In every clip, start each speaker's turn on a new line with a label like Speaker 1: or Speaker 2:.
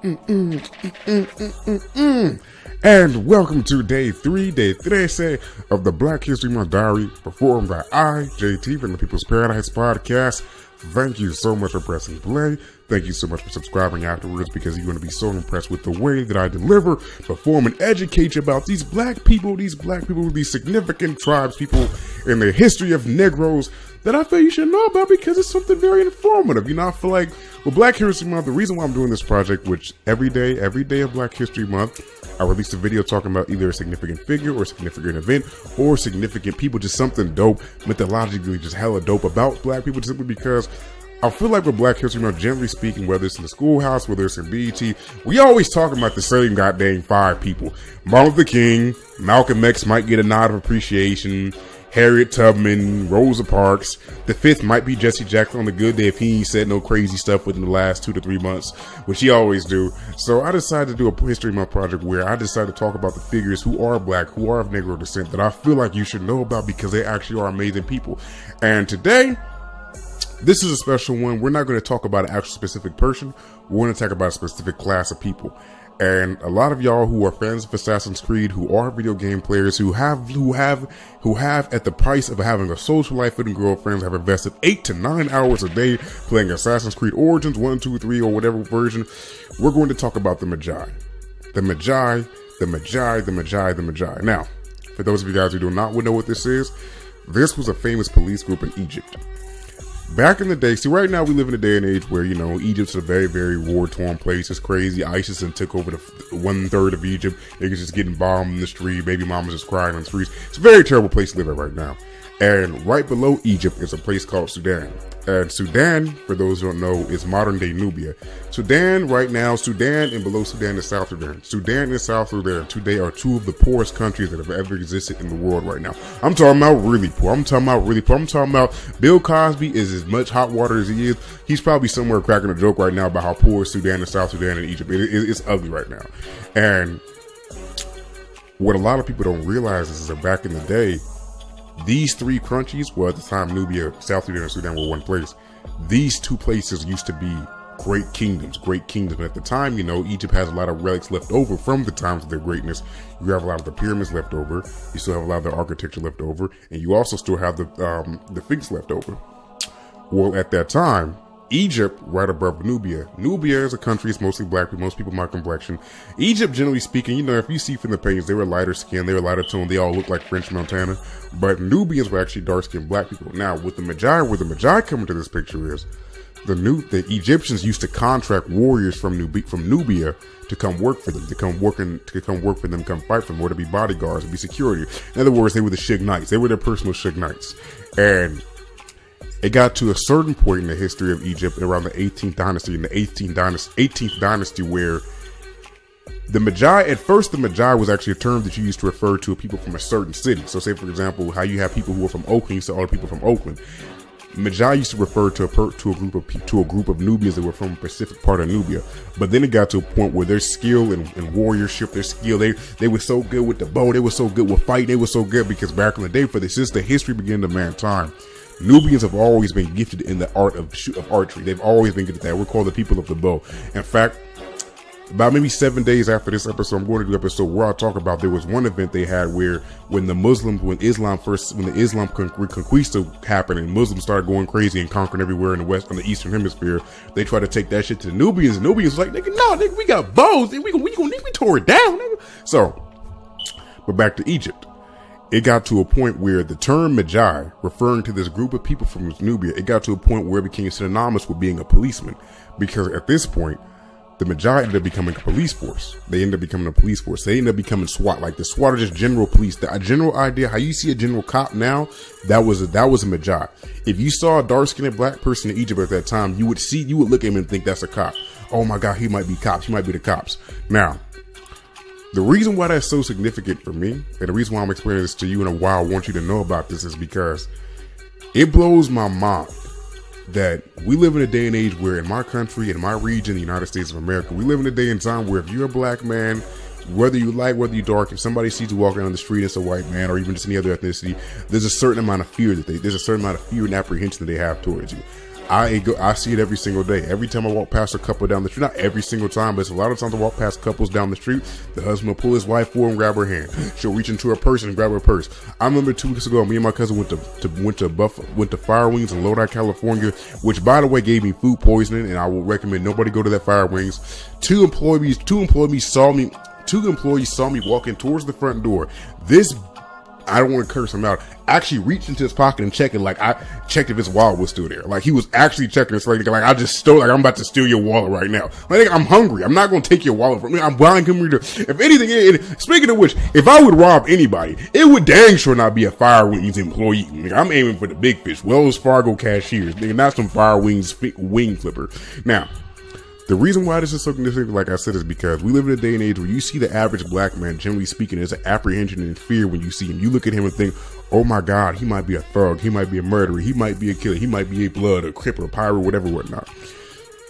Speaker 1: And welcome to day 3 of the Black History Month Diary, performed by JT from the People's Paradise Podcast. Thank you so much for pressing play. Thank you so much for subscribing afterwards, because you're going to be so impressed with the way that I deliver, perform, and educate you about these black people, these significant tribes, people in the history of Negroes that I feel you should know about, because it's something very informative. You know, I feel like with Black History Month, the reason why I'm doing this project, which every day of Black History Month, I release a video talking about either a significant figure or a significant event or significant people, just something dope, methodologically just hella dope about black people, simply because I feel like with Black History Month, generally speaking, whether it's in the schoolhouse, whether it's in BET, we always talk about the same goddamn 5 people. Martin Luther King, Malcolm X might get a nod of appreciation, Harriet Tubman, Rosa Parks. The 5th might be Jesse Jackson on the good day if he ain't said no crazy stuff within the last 2 to 3 months, which he always do. So I decided to do a History Month project where I decided to talk about the figures who are black, who are of Negro descent, that I feel like you should know about because they actually are amazing people. And today, this is a special one. We're not going to talk about an actual specific person. We're going to talk about a specific class of people. And a lot of y'all who are fans of Assassin's Creed, who are video game players, who have at the price of having a social life and girlfriends, have invested 8 to 9 hours a day playing Assassin's Creed Origins 1, 2, 3, or whatever version. We're going to talk about the Medjay. The Medjay. Now, for those of you guys who do not know what this was a famous police group in Egypt. Back in the day, see, right now we live in a day and age where, you know, Egypt's a very, very war-torn place. It's crazy. ISIS and took over the 1/3 of Egypt. Niggas just getting bombed in the street. Baby mamas just crying on the streets. It's a very terrible place to live in right now. And right below Egypt is a place called Sudan. And Sudan, for those who don't know, is modern-day Nubia. Sudan right now, Sudan and below Sudan is South Sudan. Sudan and South Sudan today are 2 of the poorest countries that have ever existed in the world right now. I'm talking about really poor. I'm talking about Bill Cosby is as much hot water as he is. He's probably somewhere cracking a joke right now about how poor Sudan and South Sudan and Egypt. It's ugly right now. And what a lot of people don't realize is that back in the day, these 3 countries, well, at the time Nubia, South Sudan, and Sudan were one place. These 2 places used to be great kingdoms. And at the time, you know, Egypt has a lot of relics left over from the times of their greatness. You have a lot of the pyramids left over. You still have a lot of the architecture left over. And you also still have the Sphinx left over. Well, at that time, Egypt, right above Nubia. Nubia is a country, it's mostly black people, most people my complexion. Egypt, generally speaking, you know, if you see from the paintings, they were lighter skinned, they were lighter toned, they all look like French Montana. But Nubians were actually dark skinned black people. Now, with the Medjay, where the Medjay come into this picture is, the Egyptians used to contract warriors from Nubia to come work for them, to come fight for them, or to be bodyguards, to be security. In other words, they were the Shig Knights. They were their personal Shig Knights. And it got to a certain point in the history of Egypt around the 18th dynasty, where the Medjay, at first the Medjay was actually a term that you used to refer to people from a certain city. So say, for example, how you have people who are from Oakland, you say all the people from Oakland. Medjay used to refer to a group of Nubians that were from a specific part of Nubia. But then it got to a point where their skill and warriorship, their skill, they were so good with the bow, they were so good with fighting, they were so good because back in the day, since the history began to mankind, Nubians have always been gifted in the art of archery. They've always been good at that. We're called the people of the bow. In fact, about maybe 7 days after this episode, I'm going to do an episode where I talk about, there was one event they had where when the Islam Conquista happened and Muslims started going crazy and conquering everywhere in the West, on the Eastern Hemisphere, they tried to take that shit to the Nubians. And Nubians was like, nigga, we got bows. We tore it down, nigga. So, but back to Egypt. It got to a point where the term Medjay, referring to this group of people from Nubia, it got to a point where it became synonymous with being a policeman. Because at this point, the Medjay ended up becoming a police force. They ended up becoming a police force. They ended up becoming SWAT. Like the SWAT are just general police. A general idea, how you see a general cop now, that was a Medjay. If you saw a dark-skinned black person in Egypt at that time, you would look at him and think that's a cop. Oh my God, he might be cops. He might be the cops. Now, the reason why that's so significant for me, and the reason why I'm explaining this to you and why I want you to know about this, is because it blows my mind that we live in a day and age where in my country, in my region, the United States of America, we live in a day and time where if you're a black man, whether you light, whether you dark, if somebody sees you walking down the street as a white man or even just any other ethnicity, there's a certain amount of fear and apprehension that they have towards you. I see it every single day. Every time I walk past a couple down the street, not every single time, but it's a lot of times I walk past couples down the street. The husband will pull his wife forward and grab her hand. She'll reach into her purse and grab her purse. I remember 2 weeks ago, me and my cousin went to Fire Wings in Lodi, California, which by the way gave me food poisoning, and I will recommend nobody go to that Fire Wings. Two employees saw me walking towards the front door. I don't want to curse him out. Actually reached into his pocket and checked it. Like I checked if his wallet was still there. Like he was actually checking. It's like I just stole. Like I'm about to steal your wallet right now. Like I'm hungry. I'm not going to take your wallet from me. I'm buying him. If anything, speaking of which, if I would rob anybody, it would dang sure not be a Fire Wings employee. Like, I'm aiming for the big fish. Wells Fargo cashiers. Nigga, not some Fire Wings wing flipper. Now, the reason why this is so significant, like I said, is because we live in a day and age where you see the average black man, generally speaking, there's an apprehension and fear when you see him. You look at him and think, oh my God, he might be a thug, he might be a murderer, he might be a killer, he might be a blood, a crip, or a pirate, whatever, whatnot.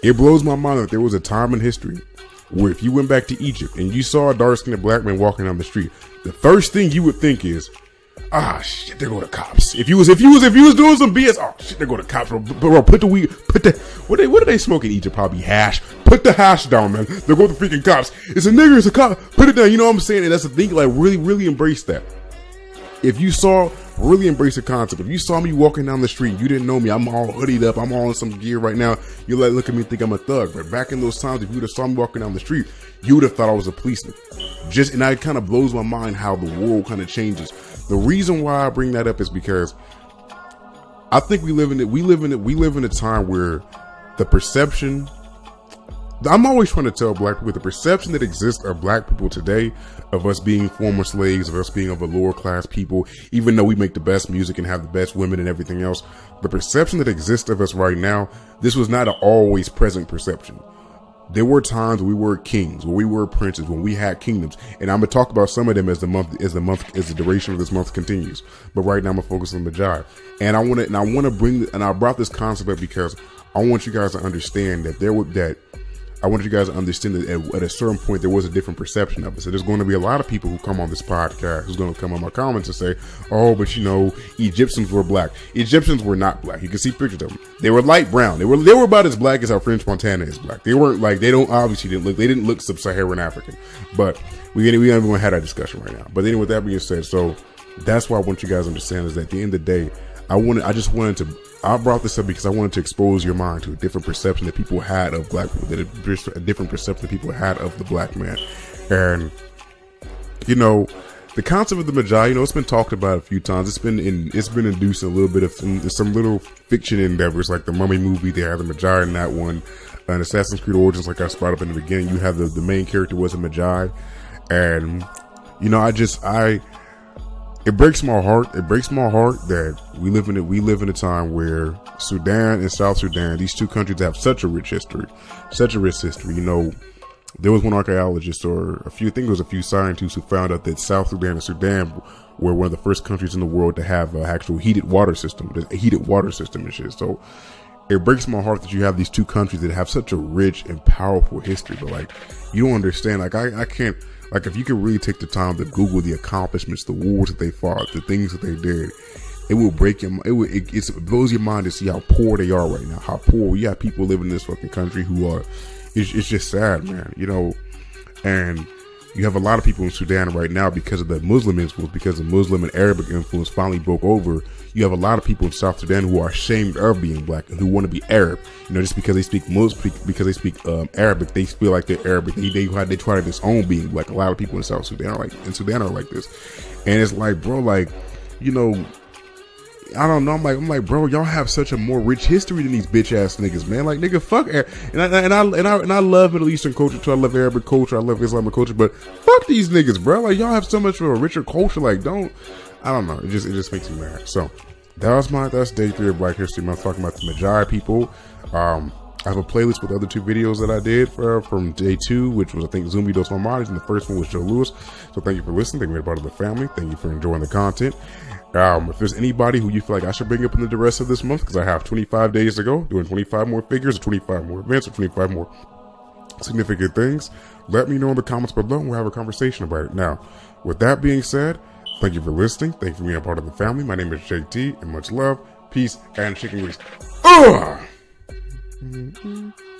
Speaker 1: It blows my mind that there was a time in history where if you went back to Egypt and you saw a dark-skinned black man walking down the street, the first thing you would think is, ah, shit, there go the cops. If you was doing some BS, oh shit, there go the cops. Bro, what do they smoke in Egypt? Probably hash. Put the hash down, man. There go the freaking cops. It's a nigger, it's a cop. Put it down. You know what I'm saying? And that's the thing, like really, really embrace that. If you really embrace the concept. If you saw me walking down the street, you didn't know me, I'm all hoodied up, I'm all in some gear right now, you like look at me and think I'm a thug. But back in those times, if you would have saw me walking down the street, you would have thought I was a policeman. And that kind of blows my mind how the world kind of changes. The reason why I bring that up is because I think we live in a time where the perception, I'm always trying to tell black people, the perception that exists of black people today, of us being former slaves, of us being of a lower class people, even though we make the best music and have the best women and everything else, the perception that exists of us right now, this was not an always present perception. There were times we were kings, where we were princes, when we had kingdoms, and I'm gonna talk about some of them as the duration of this month continues. But right now I'm gonna focus on Medjay, and I brought this concept up because I want you guys to understand that I want you guys to understand that at a certain point there was a different perception of it. So there's going to be a lot of people who come on this podcast who's going to come on my comments and say, oh, but you know, Egyptians were black. Egyptians were not black. You can see pictures of them. They were light brown. They were about as black as how French Montana is black. They weren't like, they didn't look sub-Saharan African. But we don't even have that discussion right now. But then with that being said, so that's why I want you guys to understand is that at the end of the day, I brought this up because I wanted to expose your mind to a different perception that people had of black people, a different perception that people had of the black man. And, you know, the concept of the Medjay, you know, it's been talked about a few times. It's been induced a little bit of some little fiction endeavors, like the Mummy movie. They have the Medjay in that one. And Assassin's Creed Origins, like I brought up in the beginning, you have the main character was a Medjay. And, you know, it breaks my heart. It breaks my heart that we live in a time where Sudan and South Sudan, these two countries have such a rich history. You know, there was one archaeologist or I think it was a few scientists who found out that South Sudan and Sudan were one of the first countries in the world to have an actual heated water system and shit. So it breaks my heart that you have these two countries that have such a rich and powerful history. But like, you don't understand. Like I can't. Like, if you could really take the time to Google the accomplishments, the wars that they fought, the things that they did, it will break your mind. It blows your mind to see how poor they are right now. How poor we have people living in this fucking country who are, it's just sad, man. You know, and you have a lot of people in Sudan right now because of the Muslim influence, because the Muslim and Arabic influence finally broke over. You have a lot of people in South Sudan who are ashamed of being black and who want to be Arab. You know, just because they speak Muslim, because they speak Arabic, they feel like they're Arabic. They try to disown being black. A lot of people in South Sudan are like this, and it's like, bro, like, you know, I don't know. I'm like, bro, y'all have such a more rich history than these bitch ass niggas, man. Like, nigga, fuck, and I love Middle Eastern culture too. I love Arabic culture. I love Islamic culture, but fuck these niggas, bro. Like, y'all have so much of a richer culture. Like, I don't know. It just makes me mad. So that's day 3 of Black History Month, talking about the Medjay people. I have a playlist with the other 2 videos that I did from day 2, which was, I think, Zumbi Dos Normales, and the first one was Joe Lewis. So thank you for listening. Thank you for being part of the family. Thank you for enjoying the content. If there's anybody who you feel like I should bring up in the rest of this month, because I have 25 days to go, doing 25 more figures, or 25 more events, or 25 more significant things, let me know in the comments below, and we'll have a conversation about it. Now, with that being said, thank you for listening. Thank you for being a part of the family. My name is JT, and much love, peace, and chicken grease. Ugh! Mm-hmm.